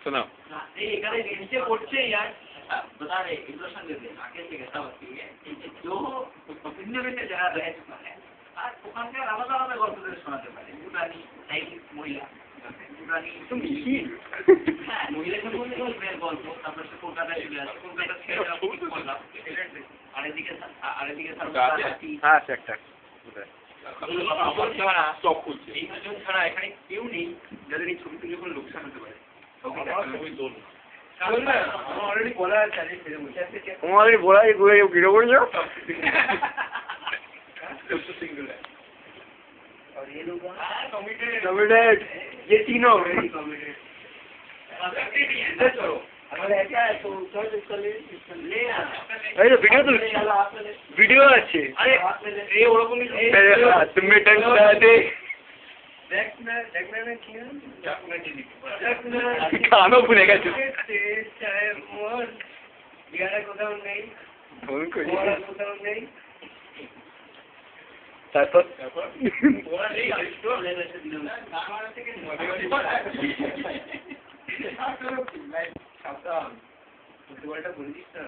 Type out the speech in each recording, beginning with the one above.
सुनाओ बता रहे इंट्रोडक्शन देते हैं आगे से कैसा होती है जो ভিন্ন ভিন্ন যারা রয়েছে মানে আর ওখানকার আলাদা আলাদা গল্প করে শোনাতে পারে পুরানি চাইনিজ মহিলা পুরানি তুমি হ্যাঁ মহিলা গল্পের গল্প তারপর সে কলকাতায় চলে আসে কলকাতা ছেড়ে বললাম আরেকদিকে হ্যাঁ একটা স্টপ করছে এই দুজন ছাড়া এখানে কেউ নেই যাদের এই ছবি তুলে কোনো লোকসান হতে পারে already bola hai chale fir mujhe already bola hai gure giro koriyo तो सिंगल है और ये लोग कमिटेड ये तीनों ऑलरेडी कमिटेड चलो अगर ऐसा है तो चल ले अरे वीडियो तो वीडियो अच्छे अरे ये ओरকমই तुम टेंशन दे देख में किया खाना भूलेगा तू चाहे मोर यार कोথাও নেই उनको कोথাও নেই তারপর ওরা নেই তো লেভেলে দিলাম কামারা থেকে সাবধান তুইটা বলিস না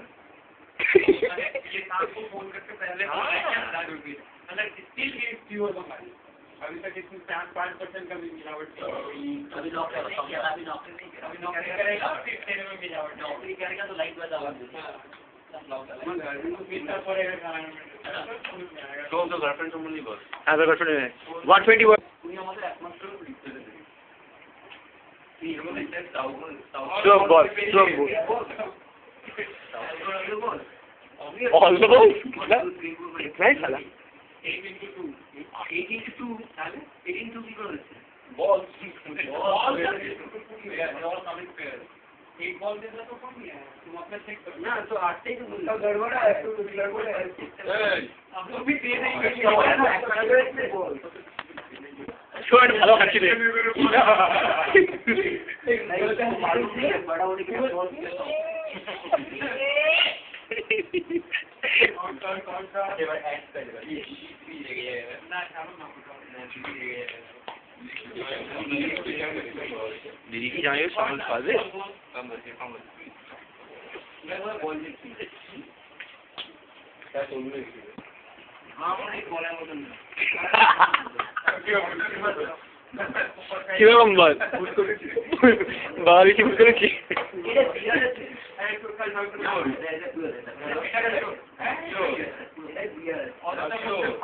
ये नाम को फोन करके पहले मतलब स्टिल ये प्योर बंगाली अभी तक इसमें 5% का भी गिरावट अभी डॉक्टर नहीं किया अभी डॉक्टर करेगा फिर तेरे में गिरावट डॉक्टर करेगा तो लाइट बजा तो गर्लफ्रेंड संबंधी बोल हाँ तो गर्लफ्रेंड है 120 वर्ड दुनिया में एकमात्र स्लो बॉल ऑलमोस्ट कितना ही साला 8 into 2 তাহলে 8 into 2 কি করে बॉल एक बॉल देता तो कौन है तुम अपना चेक करो ना तो 8 ही तो गड़बड़ है तो गड़बड़ है आप लोग भी दे देंगे बॉल शॉट ভালো খাচ্ছি রে बड़ा होने के बाद कौन सा एवर ऐड करेगा ये ना चालू ना दीदी की जाए सामान फाजे मैं वो बोल दी क्या बोल रही थी हां वो नहीं बोला मतलब কিরকম বল বাড়ি কি বুঝতে কি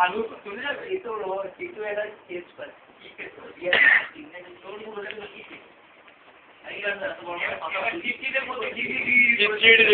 आलू सुन ना ये तो टीटू है ना केस पर ये चिड़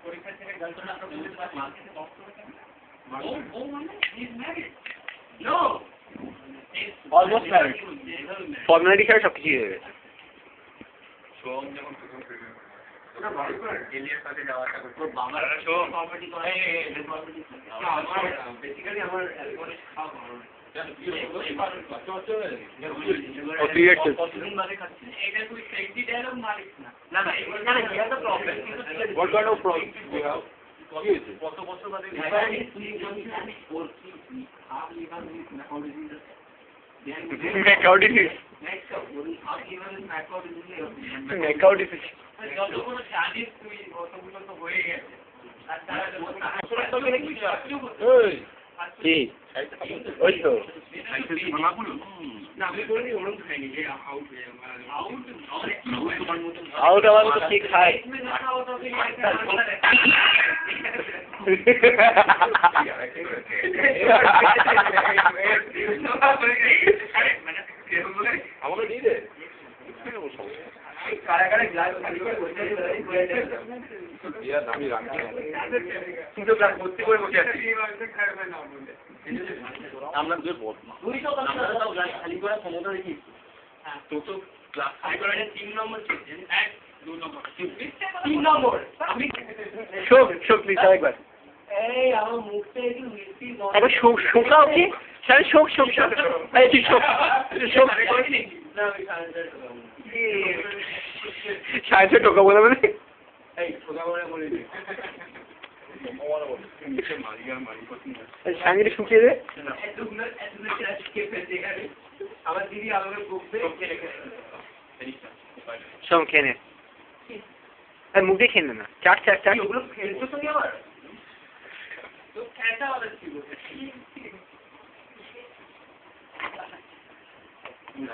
পরীক্ষা থেকে গার্লফ্রেন্ড আপনার বলতে পারে মার্কেটে বক্স করে কেন ও মানে he is married no almost married formality ছাড়া সব কিছু হয়ে গেছে सोम যখন প্রথম ওটা ভালো করে এলিয়ার সাথে যাওয়াটা তো বাংলা শো কমেডি করে রেসপন্সিবিলিটি আমার বেসিক্যালি আমার অ্যালকোহল খাওয়া ভালো কতদিন বাদে খাচ্ছি এটা তুই সেক্সি ডায়লগ মারিস না না না এটা তো problem What kind of problem you have? কত বছর বাদে তুই আমি করছি আপ লিভার ম্যাকাউডিস Macaudisis. নেক্সট বলি আপ লিভার ম্যাকাউডিস Macaudisis. যত কোনো জানিস তুই কতগুলো তো হয়ে গেছে আর তারা কি ওই তো না আমি বলি ওরকম খাইনি যে আউট আউট আমার তো কি খায় আমাকে দিয়ে দে কারাগারে গ্লাস খালি করে বসে আমি রাখছি দুটো গ্লাস ভর্তি করে বসে আছি আমরা যে বল 200 টাকা দাও গ্লাস খালি করে ফেলে দাও দেখি তো তো ক্লাস খালি করে 3 নম্বর চেয়েছেন 1 2 নম্বর 3 নম্বর আমি শোক প্লিজ আরেকবার এই আমার মুখটা একটু মিষ্টি আবার শোকাও কি Sen şok. Hayır şok. Şok. Şahit'e টোকা বলে বলে সাংগিরি শুকিয়ে দে আবার দিদি আমাকে বকবে সব খেয়ে নে আর মুখ দিয়ে খেয়ে নে না চাট ওগুলো ফেলছো তুমি আবার তো খেলটা আবার কি বলছে না,